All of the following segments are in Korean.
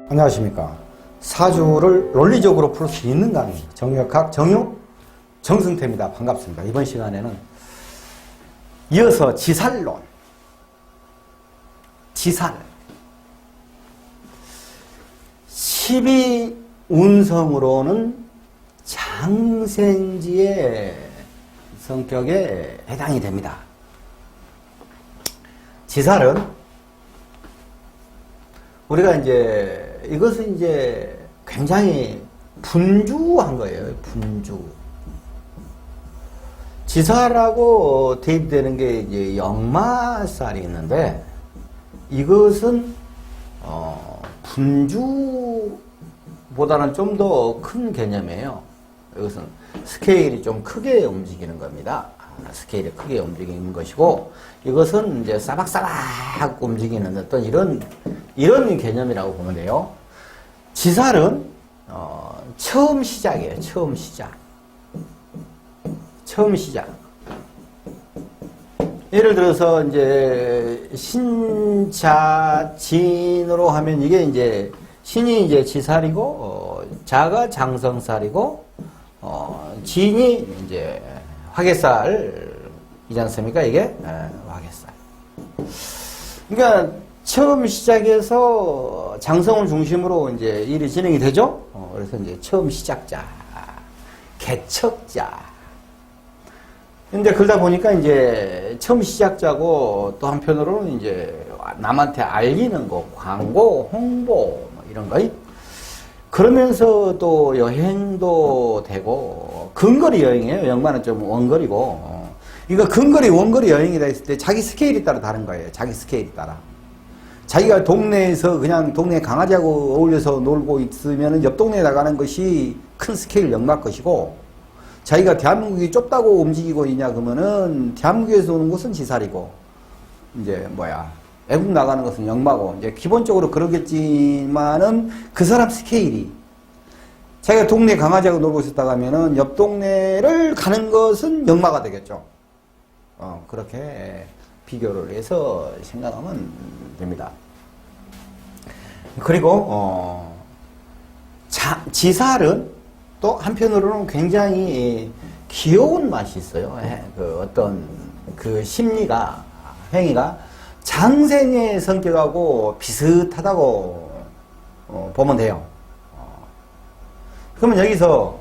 안녕하십니까. 사주를 논리적으로 풀 수 있는 강의 정역학 정용 정승태입니다. 반갑습니다. 이번 시간에는 이어서 지살론, 지살 12운성으로는 장생지의 성격에 해당이 됩니다. 지살은 우리가 이것은 굉장히 분주한 거예요. 분주. 지살하고 대입되는 게 역마살이 있는데, 이것은 분주보다는 좀 더 큰 개념이에요. 이것은 스케일이 좀 크게 움직이는 겁니다. 스케일이 크게 움직이는 것이고, 이것은 싸박싸박 움직이는 어떤 이런 개념이라고 보면 돼요. 지살은 처음 시작이에요. 처음 시작. 예를 들어서 신자진으로 하면 이게 신이 지살이고, 자가 장성살이고, 진이 화개살이지 않습니까? 이게 화개살. 그러니까 처음 시작해서 장성을 중심으로 일이 진행이 되죠. 그래서 처음 시작자, 개척자. 근데 그러다 보니까 처음 시작자고, 또 한편으로는 남한테 알리는 거, 광고, 홍보 이런 거. 그러면서 또 여행도 되고, 근거리 여행이에요. 역마는 좀 원거리고. 이거 근거리, 원거리 여행이라 했을 때 자기 스케일에 따라 다른 거예요. 자기 스케일에 따라. 자기가 동네에서 그냥 동네 강아지하고 어울려서 놀고 있으면 옆 동네에 나가는 것이 큰 스케일 역마 것이고, 자기가 대한민국이 좁다고 움직이고 있냐 그러면은 대한민국에서 오는 것은 지살이고, 외국 나가는 것은 역마고, 기본적으로 그러겠지만은 그 사람 스케일이, 자기가 동네 강아지하고 놀고 있었다가 하면은 옆 동네를 가는 것은 역마가 되겠죠. 그렇게 비교를 해서 생각하면 됩니다. 그리고 지살은 또 한편으로는 굉장히 귀여운 맛이 있어요. 그 심리가, 행위가 장생의 성격하고 비슷하다고 보면 돼요. 그러면 여기서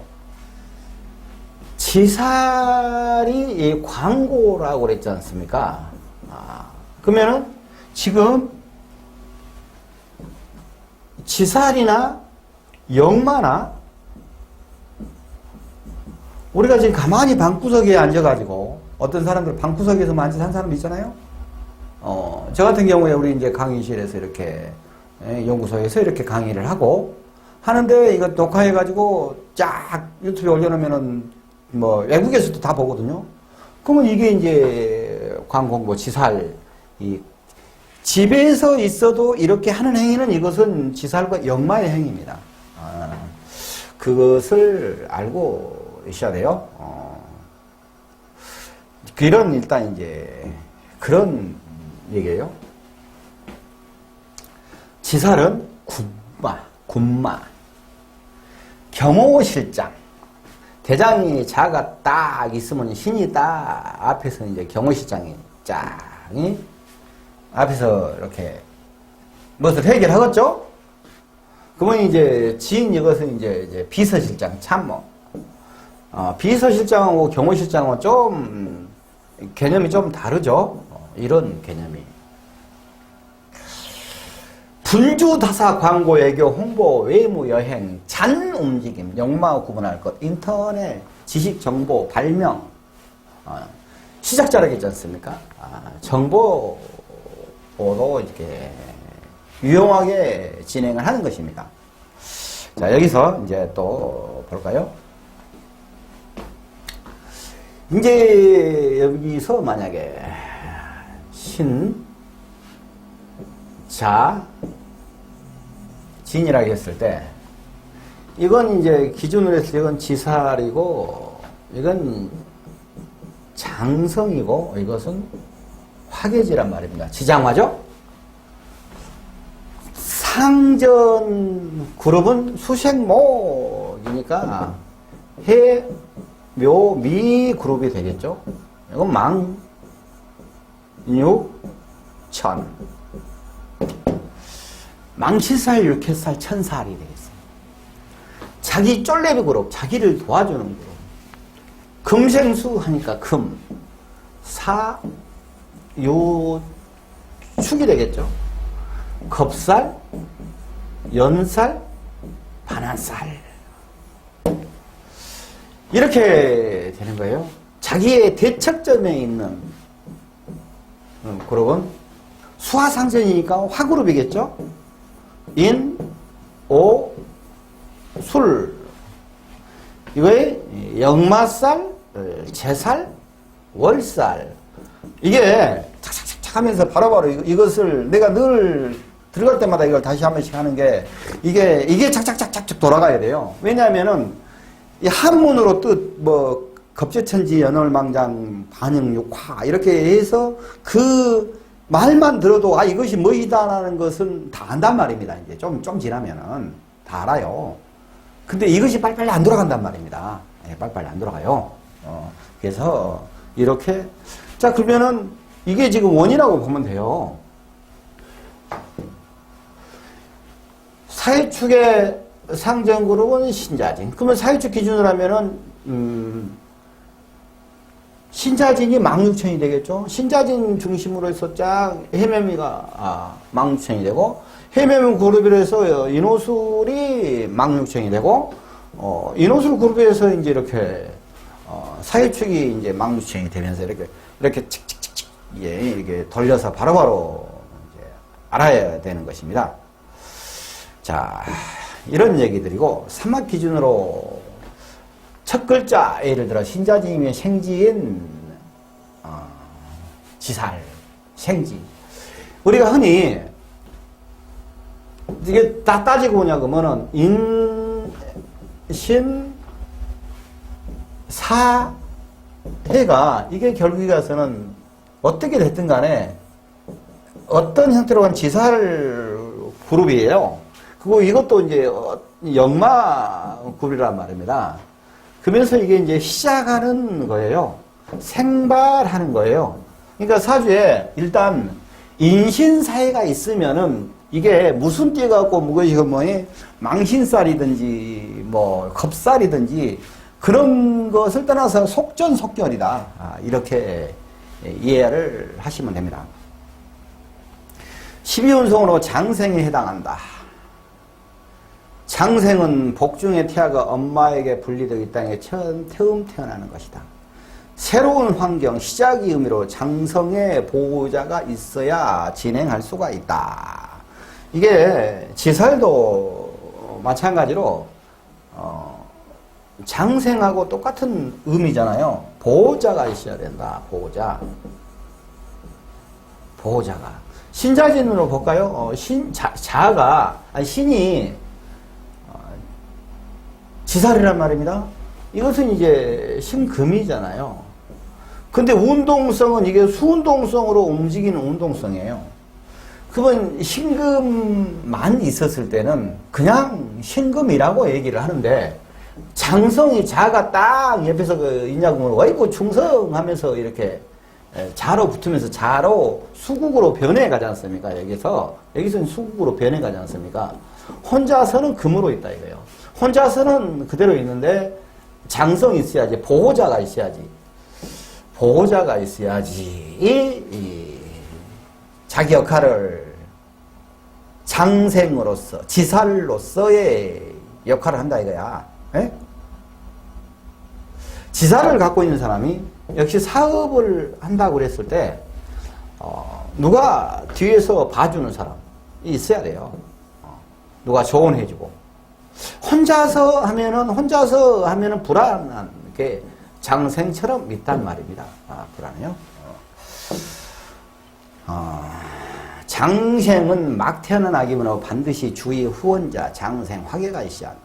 지살이 광고라고 그랬지 않습니까? 그러면은 지금 지살이나 역마나 우리가 지금 가만히 방구석에 앉아가지고, 어떤 사람들 방구석에서만 앉아서 한 사람 있잖아요? 저 같은 경우에 우리 강의실에서 이렇게, 연구소에서 이렇게 강의를 하고, 하는데 이거 녹화해가지고 쫙 유튜브에 올려놓으면은 외국에서도 다 보거든요? 그러면 이게 광고, 지살, 집에서 있어도 이렇게 하는 행위는 이것은 지살과 역마의 행위입니다. 그것을 알고 있어야 돼요. 일단 그런 얘기예요. 지살은 군마, 경호실장. 대장이 자가 딱 있으면 신이 딱 앞에서 경호실장이 짱이 앞에서 이렇게 무엇을 해결하겠죠? 그러면 지인 이것은 비서실장, 참모. 비서실장하고 경호실장은 좀 개념이 좀 다르죠? 이런 개념이. 분주다사, 광고, 애교, 홍보, 외무, 여행, 잔 움직임, 역마 구분할 것, 인터넷, 지식, 정보, 발명, 시작자라고 했지 않습니까? 정보로 이렇게 유용하게 진행을 하는 것입니다. 자, 여기서 또 볼까요? 여기서 만약에 진이라고 했을 때, 이건 기준으로 했을 때 이건 지살이고, 이건 장성이고, 이것은 화개지란 말입니다. 지장화죠? 상전 그룹은 수색목이니까 해, 묘, 미 그룹이 되겠죠. 이건 망, 육, 천. 망치살, 육해살, 천살이 되겠어요. 자기 쫄래비 그룹, 자기를 도와주는 그룹. 금생수 하니까 금, 사, 요, 축이 되겠죠. 겁살, 연살, 반환살. 이렇게 되는 거예요. 자기의 대척점에 있는 그룹은 수화상전이니까 화그룹이겠죠. 인, 오, 술. 이거에 역마살, 재살, 월살. 이게 착착착착 하면서 바로바로 이것을 내가 늘 들어갈 때마다 이걸 다시 한 번씩 하는 게 이게 착착착착 돌아가야 돼요. 왜냐하면은 이 한문으로 뜻, 뭐, 겁재천지, 연월망장, 반영육화, 이렇게 해서 그 말만 들어도, 아, 이것이 뭐이다라는 것은 다 안단 말입니다. 이제 좀 지나면은 다 알아요. 근데 이것이 빨리빨리 안 돌아간단 말입니다. 예, 빨리빨리 안 돌아가요. 그래서 이렇게, 자, 그러면은 이게 지금 원이라고 보면 돼요. 사회축의 상전그룹은 신자진. 그러면 사회축 기준으로 하면은, 신자진이 망육천이 되겠죠. 신자진 중심으로 해서 쫙 해매미가 망육천이 되고, 해매미 그룹으로 해서 인호술이 망육천이 되고, 인호술 그룹에서 이제 이렇게, 사회축이 이제 망육천이 되면서 이렇게 칙칙칙칙, 예, 이렇게 돌려서 바로바로 이제 알아야 되는 것입니다. 자, 이런 얘기들이고, 삼합 기준으로 첫 글자, 예를 들어 신자진이면 생지인, 지살, 생지. 우리가 흔히 이게 다 따지고 보냐 그러면은 인, 신, 사, 해가 이게 결국에 가서는 어떻게 됐든 간에 어떤 형태로 간 지살 그룹이에요. 그리고 이것도 이제 역마 그룹이란 말입니다. 그러면서 이게 이제 시작하는 거예요. 생발하는 거예요. 그러니까 사주에 일단 인신사회가 있으면은 이게 무슨 띠가 갖고 무엇이 뭐니 망신살이든지 뭐 겁살이든지 그런 것을 떠나서 속전속결이다. 이렇게 이해를 하시면 됩니다. 12운송으로 장생에 해당한다. 장생은 복중의 태아가 엄마에게 분리되어 이 땅에 처음 태어나는 것이다. 새로운 환경, 시작의 의미로 장성의 보호자가 있어야 진행할 수가 있다. 이게 지살도 마찬가지로 장생하고 똑같은 의미잖아요. 보호자가 있어야 된다. 보호자가. 신자진으로 볼까요? 신이 지살이란 말입니다. 이것은 이제 신금이잖아요. 근데 운동성은 이게 수운동성으로 움직이는 운동성이에요. 그러면 신금만 있었을 때는 그냥 신금이라고 얘기를 하는데 장성이 자가 딱 옆에서 그 있냐고 어이구 충성하면서 이렇게 자로 붙으면서 자로 수국으로 변해가지 않습니까? 여기서는 수국으로 변해가지 않습니까? 혼자서는 금으로 있다 이거예요. 혼자서는 그대로 있는데 장성이 있어야지, 보호자가 있어야지 자기 역할을 장생으로서 지살로서의 역할을 한다 이거야. 에? 지살을 갖고 있는 사람이 역시 사업을 한다고 그랬을 때 누가 뒤에서 봐주는 사람이 있어야 돼요. 누가 조언해주고. 혼자서 하면은 불안한 게 장생처럼 있단 말입니다. 불안해요. 장생은 막 태어난 아기므로 반드시 주위 후원자, 장생, 화계가 있어야 한다.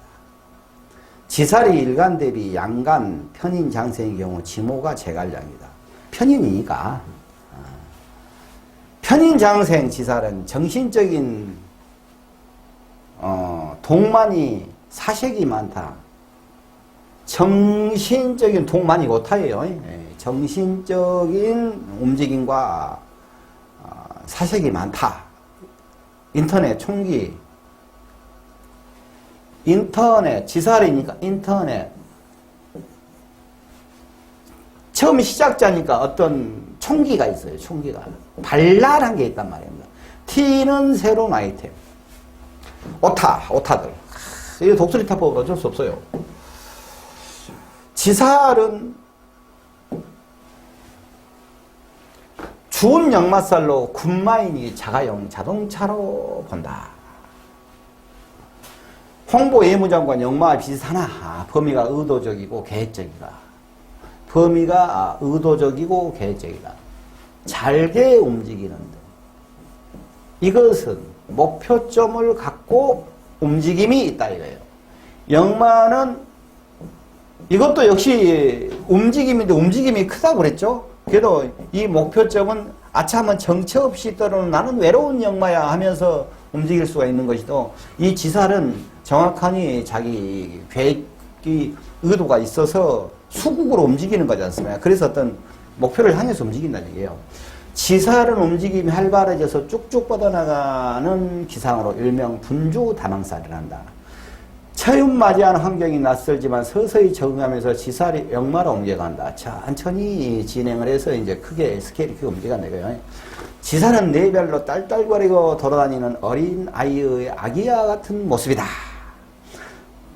지살이 일간 대비 양간, 편인 장생의 경우 지모가 제갈량이다. 편인이니까. 편인 장생 지살은 정신적인 동만이 사색이 많다. 정신적인 동만이 오타예요. 정신적인 움직임과 사색이 많다. 인터넷, 총기, 인터넷, 지살이니까 인터넷. 처음 시작자니까 어떤 총기가 있어요. 총기가. 발랄한 게 있단 말입니다. 튀는 새로운 아이템. 오타들. 이거 독수리 타법 어쩔 수 없어요. 지살은 주운 역마살로 군마인이 자동차로 본다. 홍보 예무장관 역마와 비슷하나 범위가 의도적이고 계획적이다. 범위가 의도적이고 계획적이다. 잘게 움직이는데 이것은 목표점을 갖고 움직임이 있다 이거예요. 역마는 이것도 역시 움직임인데 움직임이 크다고 그랬죠. 그래도 이 목표점은 아차하면 정처 없이 떠오르는 나는 외로운 역마야 하면서 움직일 수가 있는 것이도 이 지살은 정확하니 자기 계획이 의도가 있어서 수국으로 움직이는 거지 않습니까? 그래서 어떤 목표를 향해서 움직인다는 얘기예요. 지살은 움직임이 활발해져서 쭉쭉 뻗어나가는 기상으로 일명 분주다망살이란다. 처음맞이한 환경이 낯설지만 서서히 적응하면서 지살이 역마로 옮겨간다. 천천히 진행을 해서 이제 크게 스케일이 크게 움직여간다 이거예요. 지살은 네 발로 딸딸거리고 돌아다니는 어린 아이의 아기야 같은 모습이다.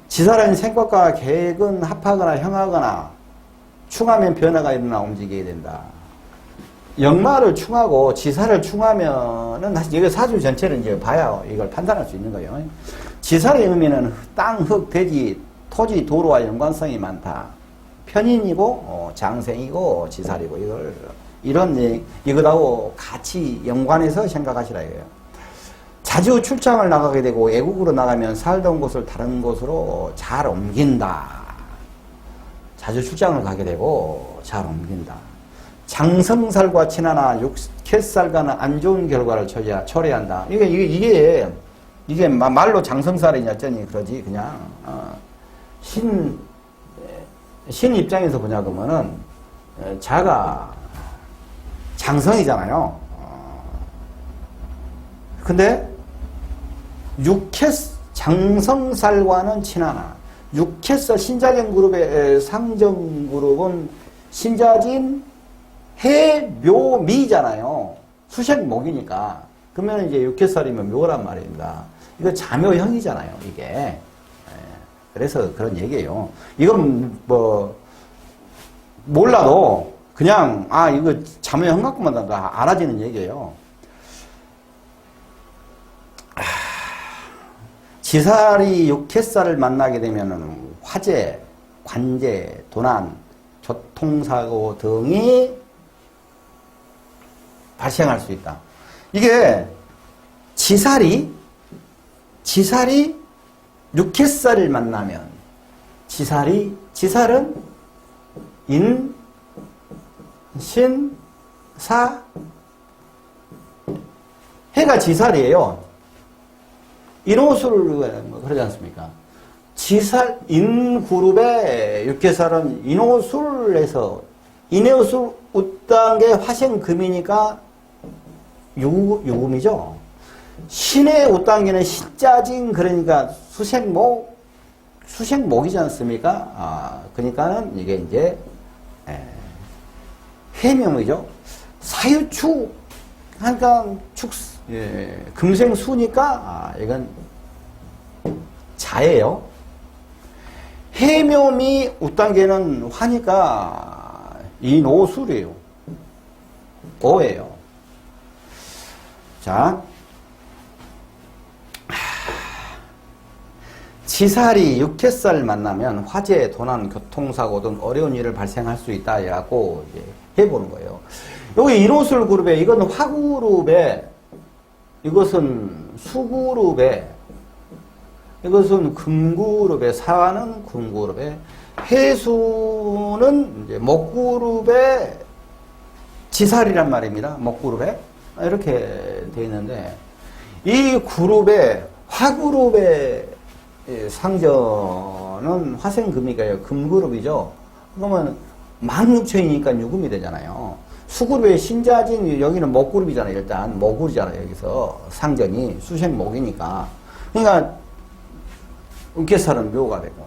지살은 생각과 계획은 합하거나 형하거나 충하면 변화가 일어나 움직이게 된다. 역마를 충하고 지살을 충하면은 이거 사주 전체를 이제 봐야 이걸 판단할 수 있는 거예요. 지살의 의미는 땅, 흙, 대지, 토지, 도로와 연관성이 많다. 편인이고 장생이고 지살이고 이거하고 같이 연관해서 생각하시라 이거예요. 자주 출장을 나가게 되고 외국으로 나가면 살던 곳을 다른 곳으로 잘 옮긴다. 자주 출장을 가게 되고 잘 옮긴다. 장성살과 친하나 육켓살과는 안 좋은 결과를 초래한다. 이게 말로 장성살이냐 어쩌니 그러지 그냥 신 입장에서 보냐 그러면은 자가 장성이잖아요. 근데 장성살과는 친하나 육켓살 신자진 그룹의 상정 그룹은 신자진 해묘미잖아요. 수색목이니까. 그러면 이제 육켓살이면 묘란 말입니다. 이거 자묘형이잖아요, 이게. 그래서 그런 얘기예요. 이건 몰라도 그냥, 이거 자묘형 갖고만 다 알아지는 얘기예요. 지살이 육켓살을 만나게 되면은 화재, 관제, 도난, 교통사고 등이 발생할 수 있다. 이게 지살이 육켓살을 만나면 지살은 인, 신, 사 해가 지살이에요. 인호술 그러지 않습니까? 지살 인그룹의 육켓살은 인호술에서 인호술 웃단계 화생금이니까 유금이죠. 신의 웃단계는 신자진 그러니까 수생목이지 않습니까? 그러니까는 이게 이제 해명이죠. 사유축 그러니까 금생수니까 이건 자예요. 해묘미 웃단계는 화니까 인오술이에요. 오예요. 자, 지살이 육켓살을 만나면 화재, 도난, 교통사고 등 어려운 일을 발생할 수 있다 라고 해보는 거예요. 여기 인호술 그룹에 이건 화그룹에 이것은 수그룹에 이것은 금그룹에 사화는 금그룹에 해수는 이제 목그룹에 지살이란 말입니다. 목그룹에 이렇게 되어 있는데 이 그룹에 화그룹에 상전은 화생금이가요. 금그룹이죠. 그러면 16,000이니까 유금이 되잖아요. 수그룹의 신자진, 여기는 목그룹이잖아요. 일단 목그룹이잖아요. 여기서 상전이 수생목이니까. 그러니까 은계살은 묘가 되고,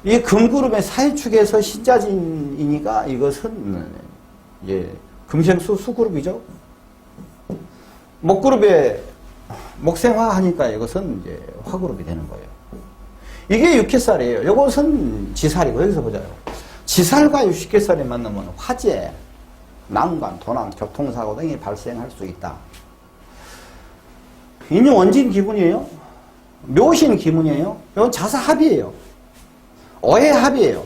이 금그룹의 사회축에서 신자진이니까 이것은 이제 금생수 수그룹이죠. 목그룹에 목생화 하니까 이것은 이제 화그룹이 되는 거예요. 이게 육계살이에요. 이것은 지살이고, 여기서 보자요. 지살과 육계살이 만나면 화재, 난관, 도난, 교통사고 등이 발생할 수 있다. 인용 원진 기분이에요. 묘신 기분이에요. 이건 자사합이에요. 어해합이에요.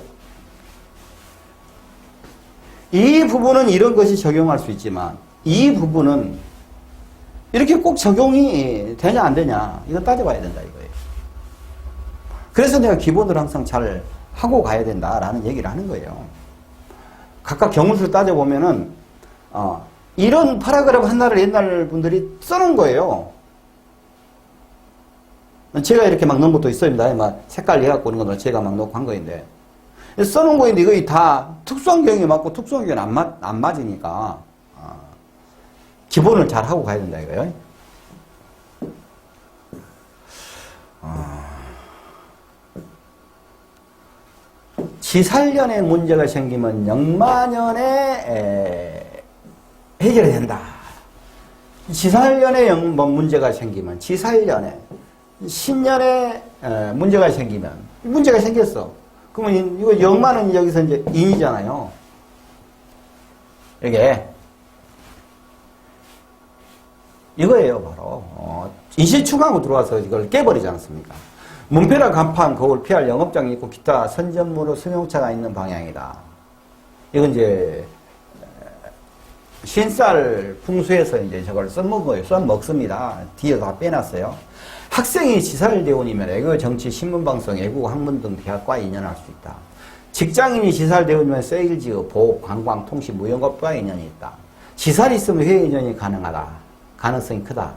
이 부분은 이런 것이 적용할 수 있지만 이 부분은 이렇게 꼭 적용이 되냐 안 되냐 이거 따져봐야 된다 이거예요. 그래서 내가 기본을 항상 잘 하고 가야 된다라는 얘기를 하는 거예요. 각각 경우를 따져보면은 이런 파라그래프 하나를 옛날 분들이 써놓은 거예요. 제가 이렇게 막 넣은 것도 있습니다. 막 색깔 내갖고 오는 건 제가 막 넣고 한 거인데 써놓은 거인데 이거 다 특수한 경우에 맞고 특수한 경우는 안 맞으니까 기본을 잘 하고 가야 된다 이거예요. 지살년에 문제가 생기면 영마년에 해결이 된다. 지살년에 문제가 생기면 지살년에 신년에 문제가 생기면 문제가 생겼어. 그러면 이거 영마는 여기서 이제 인이잖아요. 이게 이거예요 바로. 인실충하고 들어와서 이걸 깨버리지 않습니까? 문패나 간판, 거울, 피할 영업장이 있고 기타 선전무로 승용차가 있는 방향이다. 이건 이제 신살 풍수에서 이제 저걸 써먹어요. 써먹습니다. 뒤에 다 빼놨어요. 학생이 지살대원이면 애국, 정치, 신문방송, 애국, 학문 등 대학과 인연할 수 있다. 직장인이 지살대원이면 세일즈, 보업, 관광, 통신, 무역업과 인연이 있다. 지살이 있으면 회의 인연이 가능하다. 가능성이 크다.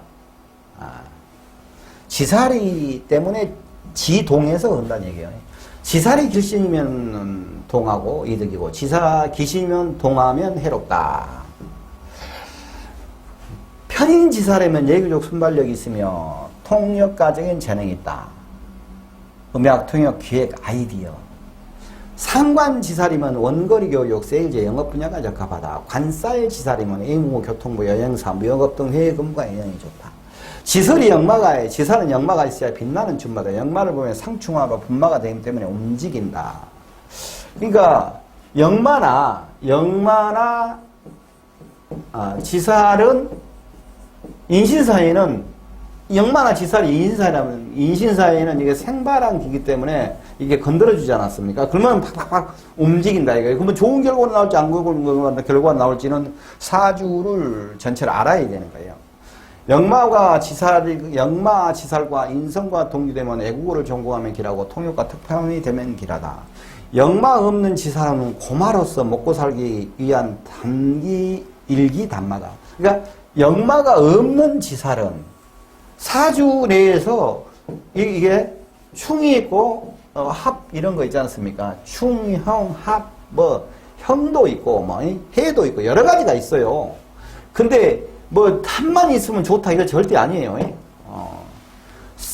지살이 때문에 지동에서 온다는 얘기예요. 지살이 길신이면 동하고 이득이고 기신이면 동하면 해롭다. 편인지살이면 예교적 순발력이 있으며 통역가적인 재능이 있다. 음악, 통역, 기획, 아이디어. 상관지살이면 원거리 교육, 세일즈, 영업 분야가 적합하다. 관살지살이면 임무, 교통부, 여행사, 무역업 등 해외 근무가 인연이 좋다. 지설이 영마가, 지살은 영마가 있어야 빛나는 춘마다. 영마를 보면 상충화가 분마가 되기 때문에 움직인다. 그러니까 영마나 지살은 인신사에는 영마나 지살이 인신사에는 이게 생발한기기 때문에 이게 건드려주지 않았습니까? 그러면 팍팍팍 움직인다 이거예요. 그러면 좋은 결과가 나올지 안 좋은 결과가 나올지는 사주를 전체를 알아야 되는 거예요. 영마 지살과 인성과 동기되면 애국어를 전공하면 길하고 통역과 특파원이 되면 길하다. 영마 없는 지살은 고마로서 먹고 살기 위한 일기 단마다. 그러니까 영마가 없는 지살은 사주 내에서 이게 충이 있고 합 이런 거 있지 않습니까? 충, 형, 합, 형도 있고 해도 있고 여러 가지가 있어요. 근데 합만 있으면 좋다 이거 절대 아니에요.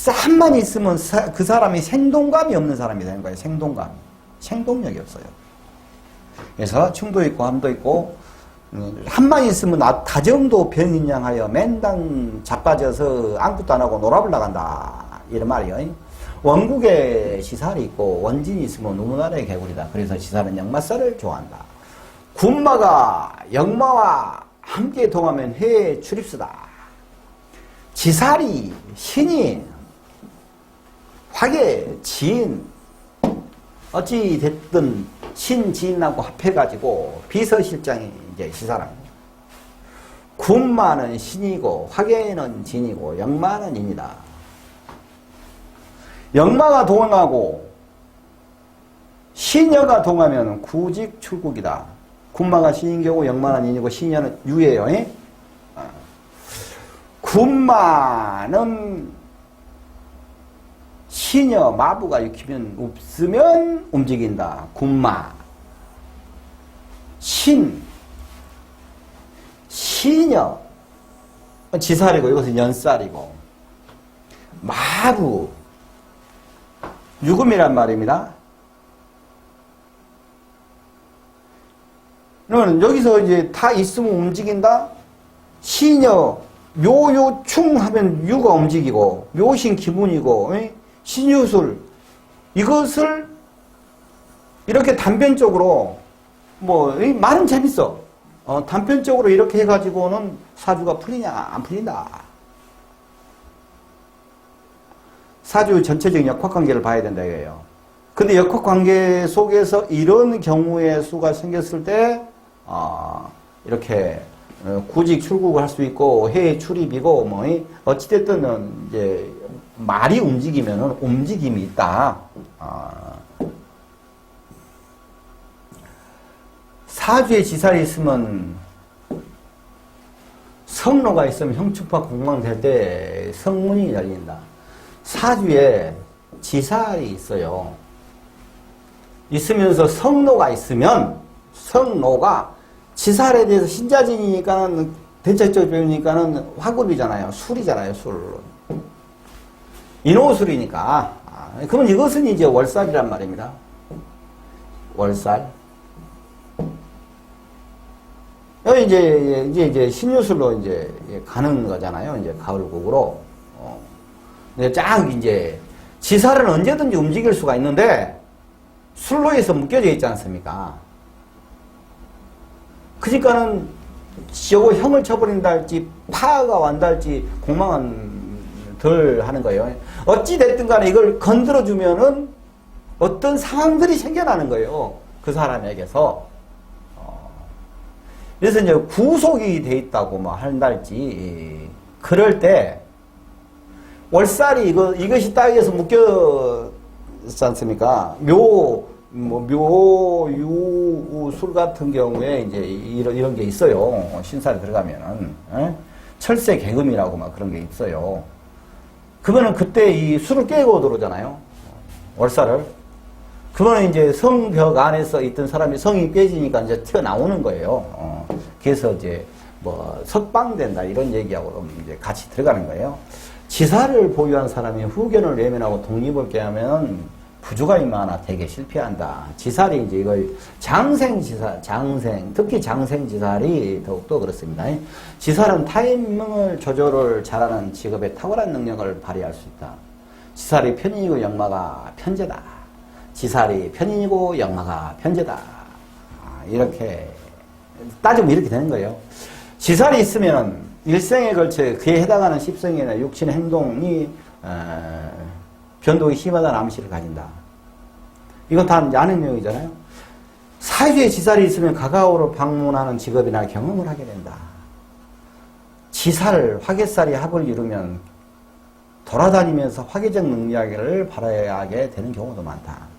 합만 있으면 그 사람이 생동감이 없는 사람이 되는 거예요. 생동력이 없어요. 그래서 충도 있고 함도 있고 한만 있으면 다정도 병인양하여 맨당 자빠져서 아무것도 안 하고 놀아볼 나간다 이런 말이에요. 원국에 지살이 있고 원진이 있으면 우문아래의 개구리다. 그래서 지살은 역마살을 좋아한다. 군마가 역마와 함께 동하면 해의 출입수다. 지살이 신이 화계 지인 어찌 됐든 신지인하고 합해가지고 비서실장이 이제 지살합니다. 군마는 신이고 화계는 진이고 역마는 인이다. 역마가 동하고 신여가 동하면 구직 출국이다. 군마가 신인 경우 역마는 인이고 신여는 유예요. 군마는 시녀, 마부가 익히면 없으면 움직인다. 군마. 시녀. 지살이고 이것은 연살이고. 마부. 유금이란 말입니다. 그러면 여기서 이제 다 있으면 움직인다? 시녀, 묘요충 하면 유가 움직이고, 묘신 기문이고, 신유술. 이것을 이렇게 단편적으로, 말은 재밌어. 단편적으로 이렇게 해가지고는 사주가 풀리냐, 안 풀린다. 사주 전체적인 역학관계를 봐야 된다 이거예요. 근데 역학관계 속에서 이런 경우의 수가 생겼을 때, 이렇게, 구직 출국을 할 수 있고, 해외 출입이고, 어찌됐든, 이제, 말이 움직이면은 움직임이 있다. 사주에 지살이 있으면, 성로가 있으면 형축파 공망될 때 성문이 열린다. 사주에 지살이 있어요. 있으면서 성로가 있으면, 성로가 지살에 대해서 신자진이니까는 대체적으로 배우니까는 화급이잖아요. 술이잖아요. 술. 인호술이니까. 그러면 이것은 이제 월살이란 말입니다. 월살. 여기 이제 신유술로 이제 가는 거잖아요. 이제 가을국으로. 쫙 이제 지살은 언제든지 움직일 수가 있는데 술로에서 묶여져 있지 않습니까? 그러니까는 저거 형을 쳐버린다 할지 파가 완다 할지 공망은 덜 하는 거예요. 어찌 됐든 간에 이걸 건드려 주면은 어떤 상황들이 생겨나는 거예요. 그 사람에게서. 그래서 이제 구속이 돼 있다고 한다 할지 그럴 때 월살이 이것이 땅에서 묶였지 않습니까? 묘유술 같은 경우에 이제 이런 게 있어요. 신살에 들어가면은. 철새 개금이라고 막 그런 게 있어요. 그러면은 그때 이 술을 깨고 들어오잖아요. 월살을. 그러면 이제 성벽 안에서 있던 사람이 성이 깨지니까 이제 튀어나오는 거예요. 그래서 이제 석방된다 이런 얘기하고 이제 같이 들어가는 거예요. 지사를 보유한 사람이 후견을 외면하고 독립을 깨하면 부주가 임하나 되게 실패한다. 지살이 이제 이걸 장생지살, 특히 장생지살이 더욱더 그렇습니다. 지살은 타이밍을 조절을 잘하는 직업에 탁월한 능력을 발휘할 수 있다. 지살이 편인이고 역마가 편제다. 지살이 편인이고 역마가 편제다. 이렇게 따지면 이렇게 되는 거예요. 지살이 있으면 일생에 걸쳐 그에 해당하는 십성이나 육신의 행동이 변동이 심하다는 암시를 가진다. 이건 다 아는 내용이잖아요. 사주에 지살이 있으면 가까우로 방문하는 직업이나 경험을 하게 된다. 지살, 화개살이 합을 이루면 돌아다니면서 화개적 능력을 발휘하게 되는 경우도 많다.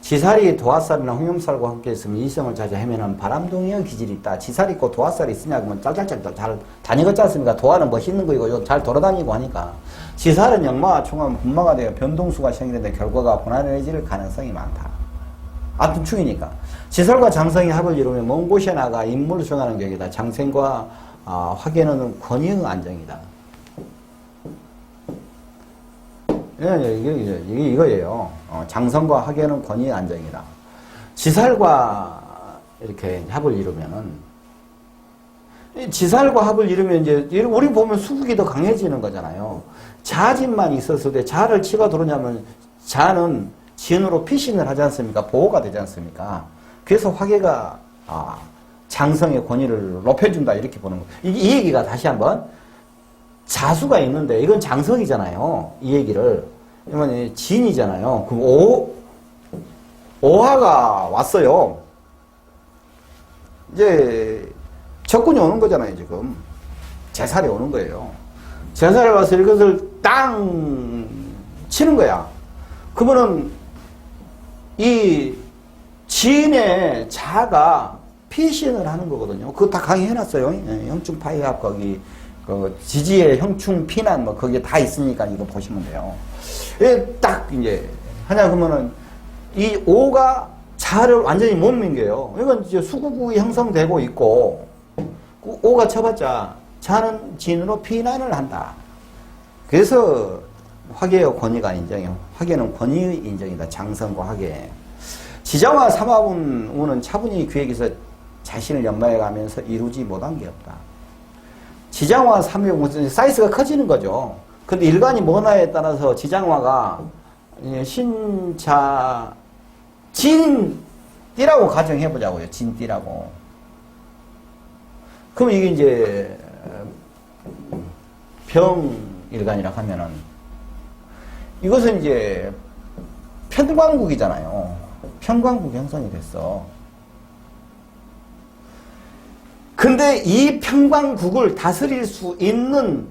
지살이 도화살이나 홍염살과 함께 있으면 이성을 찾아 헤매는 바람둥이의 기질이 있다. 지살이 있고 도화살이 있으냐 그러면 짤짤짤 잘 다니겠지 않습니까? 도화는 멋있는 거이고 잘 돌아다니고 하니까. 지살은 역마와 총하면 분마가 되어 변동수가 생기는데 결과가 분할해질 가능성이 많다. 아무튼 충이니까. 지살과 장성이 합을 이루면 먼 곳에 나가 임무를 수행하는 격이다. 장생과 화계는 권위의 안정이다. 이게 이거예요. 장성과 화계는 권위의 안정이다. 지살과 이렇게 합을 이루면은, 지살과 합을 이루면 이제, 우리 보면 수국이 더 강해지는 거잖아요. 자진만 있었을 때 자를 치가 들어오냐면, 자는 진으로 피신을 하지 않습니까? 보호가 되지 않습니까? 그래서 화계가, 장성의 권위를 높여준다, 이렇게 보는 거예요. 이 얘기가 다시 한번, 자수가 있는데 이건 장성이잖아요. 이 얘기를. 그러면 진이잖아요. 그럼 오화가 왔어요. 이제 적군이 오는 거잖아요. 지금 제살이 오는 거예요. 제살이 와서 이것을 땅 치는 거야. 그러면은 이 진의 자가 피신을 하는 거거든요. 그거 다 강의해놨어요. 형충파이합 거기 그 지지의 형충, 피난, 뭐, 거기에 다 있으니까 이거 보시면 돼요. 딱, 이제, 하냐, 그러면은, 이 오가 자를 완전히 못 민겨요. 이건 이제 수구구이 형성되고 있고, 오가 쳐봤자, 자는 진으로 피난을 한다. 그래서, 화계의 권위가 인정해요. 화계는 권위의 인정이다. 장성과 화계. 지장화 삼화분, 우는 차분히 기획에서 자신을 연마해 가면서 이루지 못한 게 없다. 지장화 삼화분, 사이즈가 커지는 거죠. 근데 일간이 뭐나에 따라서 지장화가 신자, 진띠라고 가정해보자고요. 진띠라고. 그럼 이게 이제 병일간이라 하면은 이것은 이제 편광국이잖아요. 편광국 형성이 됐어. 근데 이 편광국을 다스릴 수 있는,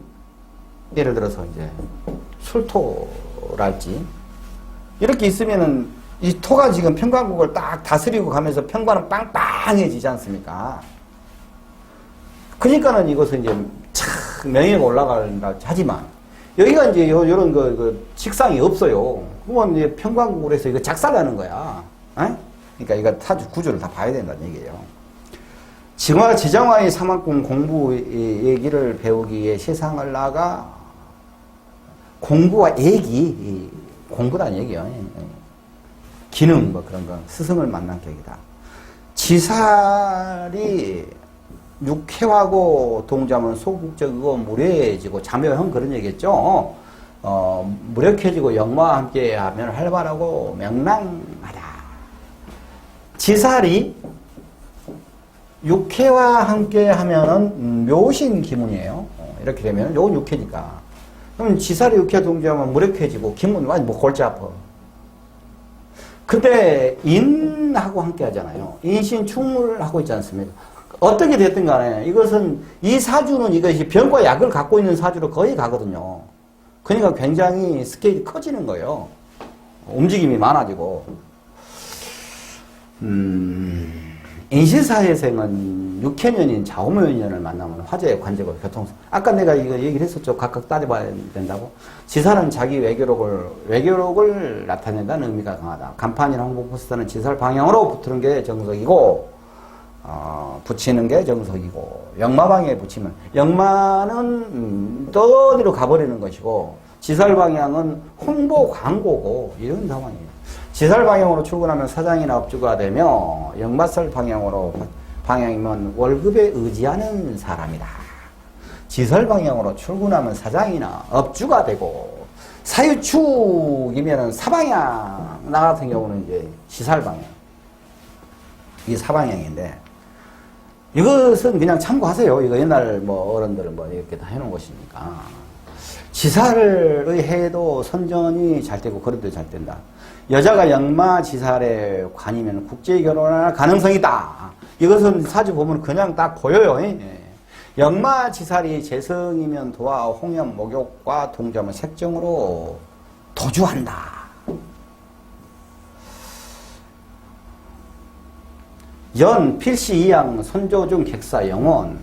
예를 들어서 이제 술토랄지 이렇게 있으면은 이 토가 지금 편광국을 딱 다스리고 가면서 편관은 빵빵해지지 않습니까? 그러니까는 이것은 이제 참 명예가 올라간다 하지만 여기가 이제 요런 식상이 없어요. 그러면 이제 편광국을 해서 이거 작살나는 거야. 에? 그러니까 이거 사주 구조를 다 봐야 된다는 얘기예요. 지장화의 삼합궁 공부 얘기를 배우기 위해 세상을 나가 공부와 얘기, 공부라는 얘기예요. 기능, 뭐 그런 거, 스승을 만난 격이다. 지살이 육해하고 동자면 소극적이고 무례해지고 자묘형 그런 얘기겠죠. 무력해지고 영마와 함께 하면 활발하고 명랑하다. 지살이 육해와 함께 하면은 묘신 기문이에요. 이렇게 되면 요건 육해니까. 그럼 지살이 육해 동자면 무력해지고 기문 완전 뭐 골치 아파. 근데 인하고 함께 하잖아요. 인신 충물하고 있지 않습니까? 어떻게 됐든 간에 이것은 이 사주는 이것이 병과 약을 갖고 있는 사주로 거의 가거든요. 그러니까 굉장히 스케일이 커지는 거예요. 움직임이 많아지고. 인신사회생은 육해년인 자오묘년을 만나면 화재의 관제고 교통성. 아까 내가 이거 얘기를 했었죠. 각각 따져봐야 된다고. 지살은 자기 외교력을 나타낸다는 의미가 강하다. 간판이나 홍보포스터는 지살 방향으로 붙는 게 정석이고, 붙이는 게 정석이고, 역마방에 붙이면, 역마는 또 어디로 가버리는 것이고, 지살 방향은 홍보 광고고, 이런 상황이에요. 지살 방향으로 출근하면 사장이나 업주가 되며, 역마설 방향이면 월급에 의지하는 사람이다. 지살 방향으로 출근하면 사장이나 업주가 되고, 사유축이면 사방향, 나 같은 경우는 이제 지살 방향. 이게 사방향인데, 이것은 그냥 참고하세요. 이거 옛날 뭐 어른들 뭐 이렇게 다 해놓은 것이니까. 지살의 해도 선전이 잘 되고 거래도 잘 된다. 여자가 역마 지살에 관이면 국제 결혼할 가능성이 있다. 이것은 사주 보면 그냥 딱 보여요. 역마 지살이 재성이면 도와 홍염 목욕과 동점은 색정으로 도주한다. 연 필시 이양 선조중 객사 영원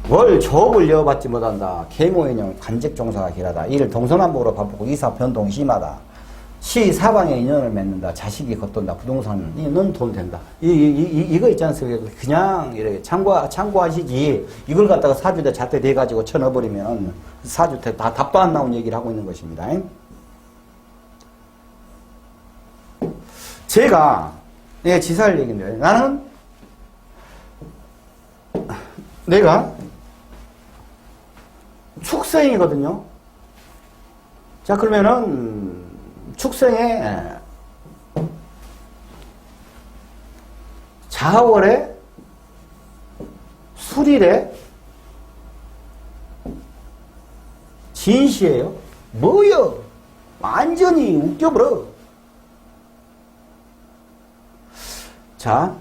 월 조업을 이어받지 못한다. 계모인형 간직 종사가 길하다. 이를 동서남북으로 바쁘고 이사 변동 심하다. 시 사방에 인연을 맺는다. 자식이 겉돈다. 부동산은 돈 된다. 이거 있지 않습니까? 그냥 이렇게 참고하시지. 이걸 갖다가 사주대 잣대 대가지고 쳐넣어버리면 사주대 다 답도 안 나온 얘기를 하고 있는 것입니다. 제가 내가 지살 얘기인데 나는 내가 축생이거든요. 자, 그러면은 축생에 자월에 술일에 진시예요. 뭐요? 완전히 웃겨버려. 자,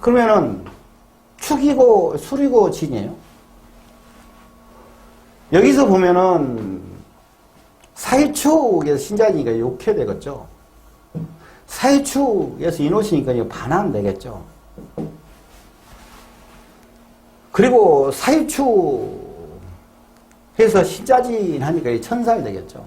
그러면은 축이고 술이고 진이에요. 여기서 보면은 사유축에서 신자니까 욕해 되겠죠. 사유축에서 인옷이니까 이거 반환 되겠죠. 그리고 사유축 그래서 신자진 하니까 천사가 되겠죠.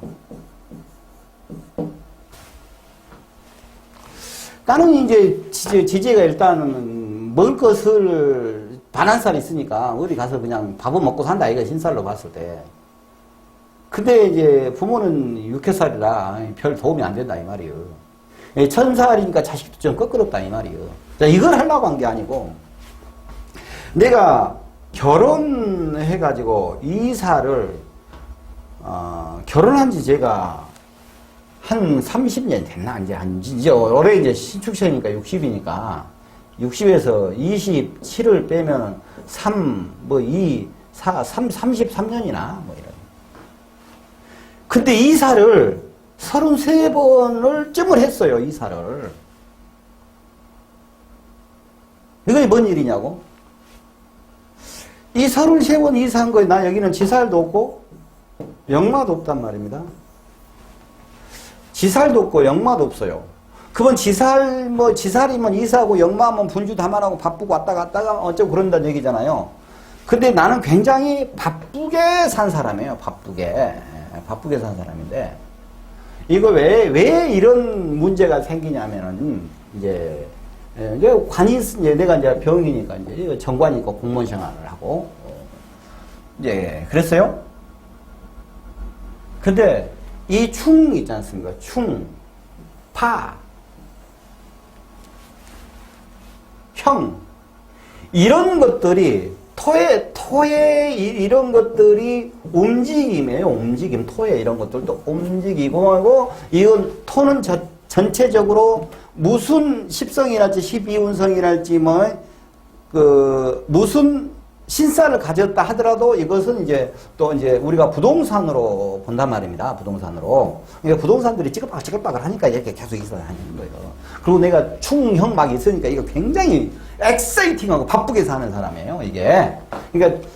나는 이제 지제가 일단은 먹을 것을 반한살 있으니까 어디 가서 그냥 밥은 먹고 산다 이거 신살로 봤을 때. 근데 이제 부모는 육회살이라 별 도움이 안 된다 이 말이에요. 천살이니까 자식도 좀 껄끄럽다 이 말이에요. 자, 이걸 하려고 한 게 아니고 내가 결혼해가지고 이사를 결혼한 지 제가 한 30년 됐나? 이제 올해 이제 신축생이니까 60이니까 60에서 27을 빼면 33년이나 뭐 이런. 근데 이사를 33번을 쯤을 했어요, 이사를. 이게 뭔 일이냐고? 이 33번 이사한 거에 나 여기는 지살도 없고 영마도 없단 말입니다. 지살도 없고 영마도 없어요. 그건 지살이면 이사하고 영마하면 분주 다만하고 바쁘고 왔다 갔다가 어쩌고 그런다는 얘기잖아요. 근데 나는 굉장히 바쁘게 산 사람이에요. 바쁘게 산 사람인데, 이거 왜 이런 문제가 생기냐면은, 이제 내가 이제 병이니까 이제 정관이니까 공무원 생활을 하고, 이제 그랬어요. 근데 이 충 있지 않습니까? 충, 파, 형, 이런 것들이 토에 이런 것들이 움직임이에요. 움직임. 토에 이런 것들도 움직이고 하고, 이건 토는 전체적으로 무슨 십성이랄지 십이운성이랄지 무슨 신사를 가졌다 하더라도 이것은 이제 또 이제 우리가 부동산으로 본단 말입니다. 부동산으로. 그러니까 부동산들이 찌글빠글 하니까 이렇게 계속 있어야 하는 거예요. 그리고 내가 충형 막 있으니까 이거 굉장히 엑사이팅하고 바쁘게 사는 사람이에요, 이게. 그러니까,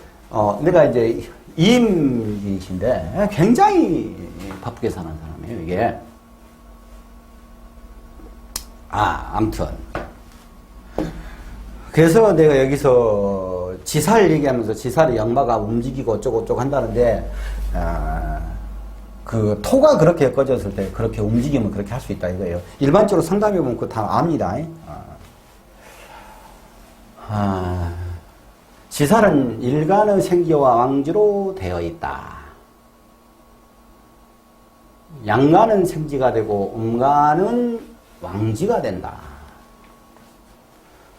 내가 이제 임기신데 굉장히 바쁘게 사는 사람이에요, 이게. 아무튼. 그래서 내가 여기서 지살 얘기하면서 지살의 역마가 움직이고 어쩌고 한다는데, 그 토가 그렇게 꺼졌을 때 그렇게 움직이면 그렇게 할 수 있다 이거예요. 일반적으로 상담해보면 그거 다 압니다. 지살은 일간의 생기와 왕지로 되어 있다. 양간은 생지가 되고 음간은 왕지가 된다.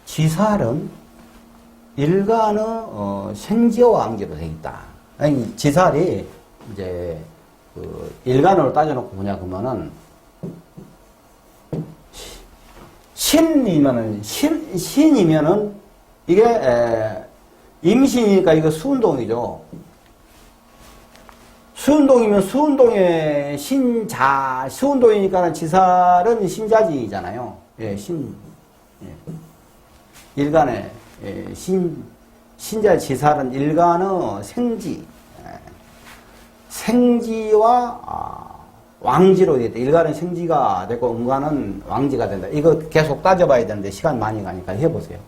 지살은 일간의 생지와 왕지로 되어 있다. 아니, 지살이 이제 일간으로 따져놓고 뭐냐 그러면은 신이면은 이게 임신이니까 이거 수운동이죠. 수운동이면 수운동의 신자, 수운동이니까 지살은 신자지잖아요. 예, 일간의 신자 지살은 일간의 생지, 생지와 왕지로 되겠다. 일간은 생지가 되고 음간은 왕지가 된다. 이거 계속 따져봐야 되는데 시간 많이 가니까 해보세요.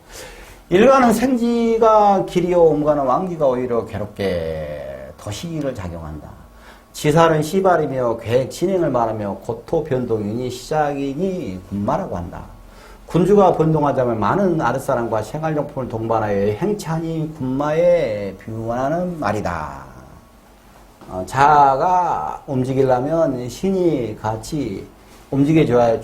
일간은 생지가 길이요 음간은 왕지가 오히려 괴롭게 더 시기를 작용한다. 지살은 시발이며 계획 진행을 말하며 고토 변동이니 시작이니 군마라고 한다. 군주가 변동하자면 많은 아랫사람과 생활용품을 동반하여 행차니 군마에 비유하는 말이다. 자가 움직이려면 신이 같이 움직여줘야지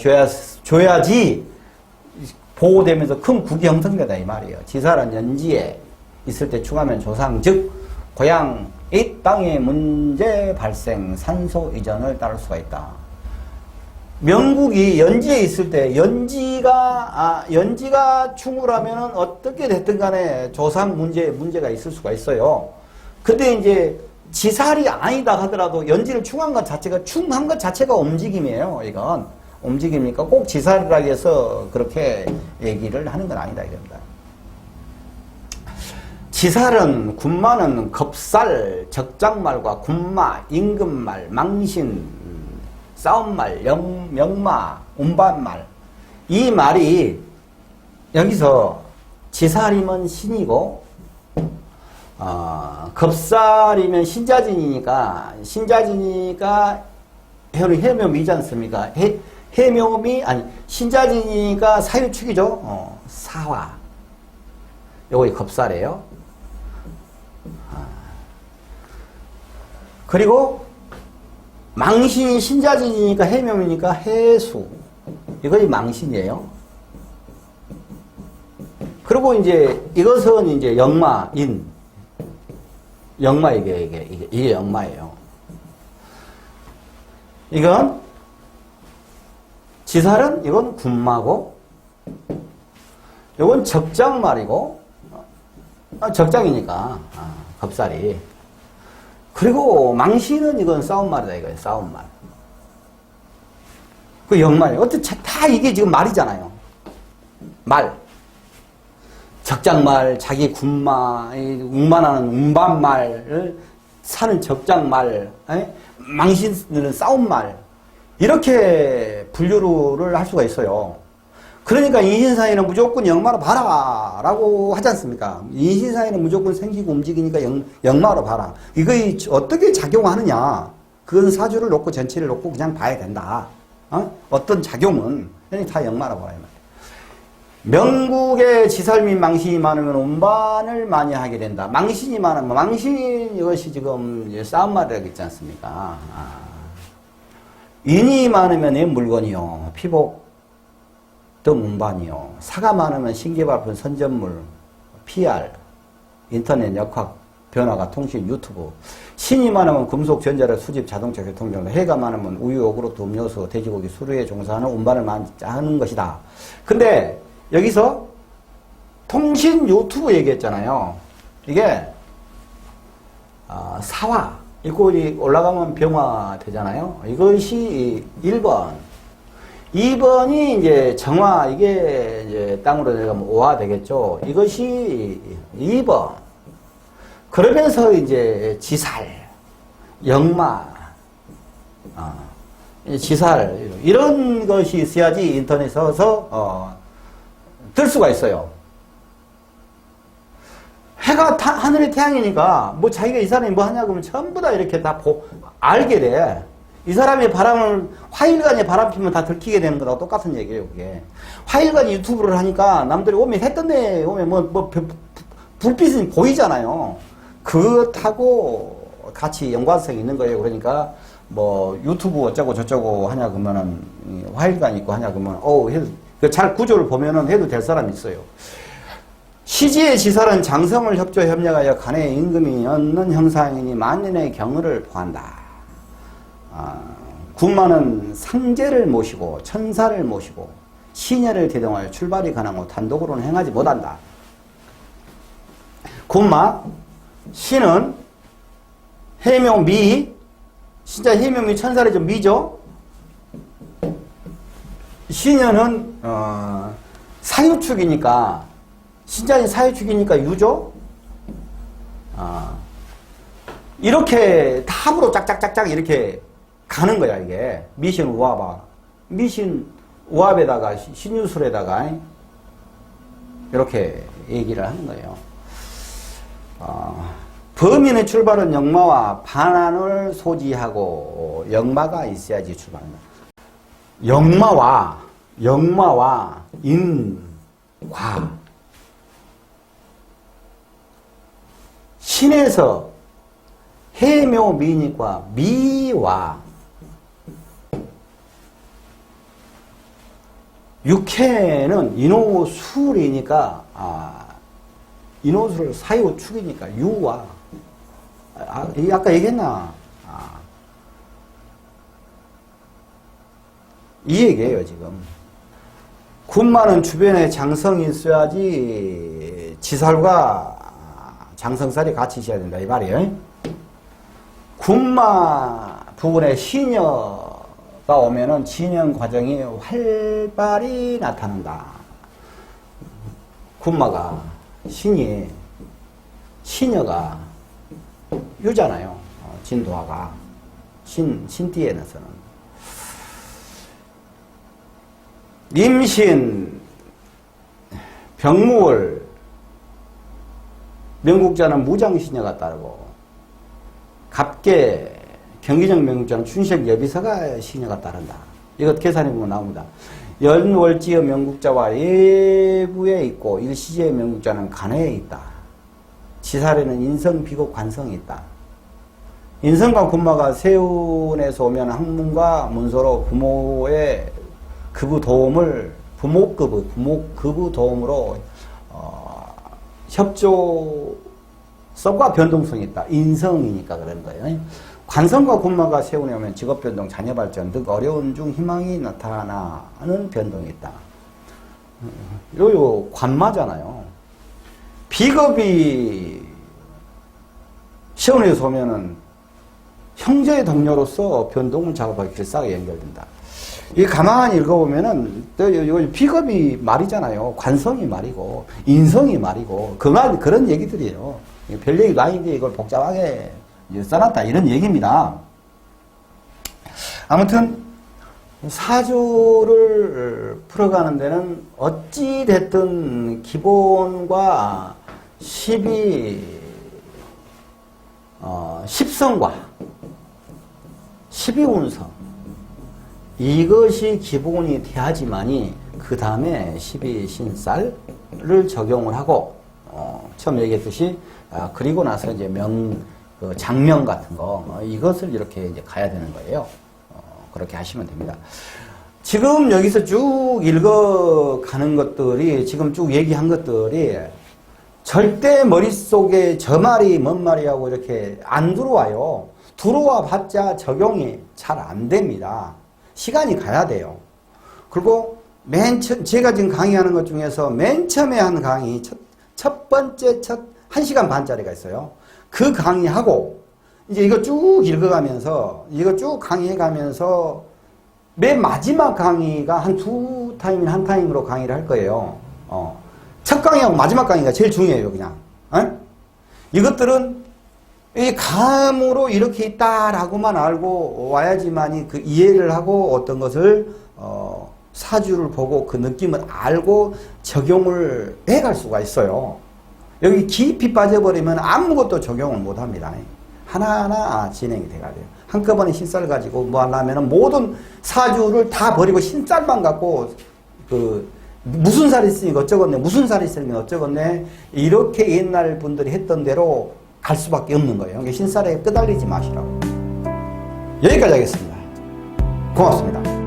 보호되면서 큰 국이 형성되다 이 말이에요. 지살은 연지에 있을 때 충하면 조상 즉 고향 이 땅의 문제 발생 산소 이전을 따를 수가 있다. 명국이 연지에 있을 때 연지가 충을 하면은 어떻게 됐든 간에 조상 문제가 있을 수가 있어요. 근데 이제 지살이 아니다 하더라도 연지를 충한 것 자체가 움직임이에요. 이건 움직임이니까 꼭 지살이라 해서 그렇게 얘기를 하는 건 아니다 이겁니다. 지살은 군마는 겁살, 적장말과 군마, 임금말, 망신, 싸움말, 명마, 운반말. 이 말이 여기서 지살이면 신이고 겁살이면 신자진이니까 해묘미지 않습니까? 해묘미, 아니, 신자진이니까 사유축이죠. 사화. 요거 겁살이에요. 그리고 망신이 신자진이니까 해묘미니까 해수. 이것이 망신이에요. 그리고 이제 이것은 이제 역마인. 역마 이게 역마예요. 이건 지살은 이건 군마고 이건 적장말이고 적장이니까 겁살이. 그리고 망신은 이건 싸움말이다 이거예요. 싸움말. 그 역말. 어떻게 다 이게 지금 말이잖아요. 말. 적장말, 자기 군마, 운반하는 운반말을 사는 적장말, 망신은 싸움말. 이렇게 분류를 할 수가 있어요. 그러니까 인신사회는 무조건 역마로 봐라 라고 하지 않습니까? 인신사회는 무조건 생기고 움직이니까 역마로 봐라. 이거 어떻게 작용하느냐, 그건 사주를 놓고 전체를 놓고 그냥 봐야 된다. 어떤 작용은 다 역마로 봐라. 명국에 지살 및 망신이 많으면 운반을 많이 하게 된다. 망신이 많으면, 망신 이것이 지금 싸움말이라고 있지 않습니까? 인이 많으면 물건이요, 피복 등 운반이요, 사가 많으면 신기발품, 선전물, PR, 인터넷, 역학, 변화가, 통신, 유튜브. 신이 많으면 금속, 전자력, 수집, 자동차, 교통정보. 해가 많으면 우유, 요구르트, 음료수, 돼지고기, 수루에 종사하는 운반을 많이 하는 것이다. 근데 여기서 통신, 유튜브 얘기했잖아요. 이게 사화, 이꼴이 올라가면 병화 되잖아요. 이것이 1번. 2번이 이제 정화, 이게 이제 땅으로 내려가면 오화 되겠죠. 이것이 2번. 그러면서 이제 지살, 역마, 지살, 이런 것이 있어야지 인터넷에서 뜰 수가 있어요. 해가 하늘의 태양이니까 뭐 자기가 이 사람이 뭐 하냐 그러면 전부 다 이렇게 다 알게 돼. 이 사람이 바람을, 화일간에 바람 피면 다 들키게 되는 거랑 똑같은 얘기예요, 그게. 화일간에 유튜브를 하니까 남들이 오면 해 떴네, 오면 불빛이 보이잖아요. 그것하고 같이 연관성이 있는 거예요. 그러니까 뭐 유튜브 어쩌고 저쩌고 하냐 그러면은 화일간 있고 하냐 그러면 잘 구조를 보면은 해도 될 사람이 있어요. 시지의 지살은 장성을 협조 협력하여 간의 임금이 얻는 형상이니 만년의 경을 보한다. 군마는 상제를 모시고 천사를 모시고 시녀를 대동하여 출발이 가능하고 단독으로는 행하지 못한다. 군마, 시는 해묘미, 진짜 해묘미 천사를 좀 미죠. 시녀는 사유축이니까, 신자인 사유축이니까 유죠. 이렇게 합으로 짝짝짝짝 이렇게 가는 거야, 이게. 미신 우합아. 미신 우합에다가 신유술에다가 이렇게 얘기를 하는 거예요. 범인의 출발은 역마와 반환을 소지하고 역마가 있어야지 출발한다. 역마와 인과 신에서 해묘미니과 미와 육해는 인호술이니까 인호술 사유축이니까 유와 아까 얘기했나? 이 얘기예요, 지금. 군마는 주변에 장성이 있어야지 지살과 장성살이 같이 있어야 된다, 이 말이에요. 군마 부분에 시녀가 오면은 진영 과정이 활발히 나타난다. 군마가, 시녀가 유잖아요. 진도화가. 신띠에서는. 임신, 병무월, 명국자는 무장신여가 따르고 갑계 경기적 명국자는 춘식 여비서가 신여가 따른다. 이것 계산해보면 나옵니다. 연월지의 명국자와 예부에 있고 일시지의 명국자는 간해에 있다. 지살에는 인성, 비고, 관성이 있다. 인성과 군마가 세운에서 오면 학문과 문서로 부모의 급의 도움을 부모급의 도움으로 협조성과 변동성이 있다. 인성이니까 그런 거예요. 관성과 군마가 세운에 오면 직업변동, 자녀발전 등 어려운 중 희망이 나타나는 변동이 있다. 요 관마잖아요. 비겁이 세운에서 오면은 형제의 동료로서 변동을 작업하기 필사하게 연결된다. 이 가만히 읽어보면은 또 비겁이 말이잖아요. 관성이 말이고 인성이 말이고 그런 얘기들이에요. 별 얘기도 아닌데 이걸 복잡하게 써놨다 이런 얘기입니다. 아무튼 사주를 풀어가는 데는 어찌 됐든 기본과 10성과 12운성 이것이 기본이 돼야지만이 그 다음에 12신살을 적용을 하고 처음 얘기했듯이 그리고 나서 이제 장명 같은 거 이것을 이렇게 이제 가야 되는 거예요. 그렇게 하시면 됩니다. 지금 여기서 쭉 읽어가는 것들이 지금 쭉 얘기한 것들이 절대 머릿속에 저 말이 뭔 말이라고 이렇게 안 들어와요. 들어와 봤자 적용이 잘 안 됩니다. 시간이 가야 돼요. 그리고 제가 지금 강의하는 것 중에서 맨 처음에 한 강의 첫 번째 1시간 반짜리가 있어요. 그 강의하고 이제 이거 쭉 읽어가면서 이거 쭉 강의해가면서 맨 마지막 강의가 한 2타임이나 한 타임으로 강의를 할 거예요. 첫 강의하고 마지막 강의가 제일 중요해요. 그냥 이것들은 이 감으로 이렇게 있다라고만 알고 와야지만이 그 이해를 하고 어떤 것을 사주를 보고 그 느낌을 알고 적용을 해갈 수가 있어요. 여기 깊이 빠져버리면 아무것도 적용을 못합니다. 하나하나 진행이 돼가야 돼요. 한꺼번에 신살 가지고 뭐 하려면 모든 사주를 다 버리고 신살만 갖고 무슨 살이 있으니까 어쩌겠네 무슨 살이 있으니까 어쩌겠네 이렇게 옛날 분들이 했던 대로 갈 수밖에 없는 거예요. 그러니까 신살에 끄달리지 마시라고. 여기까지 하겠습니다. 고맙습니다.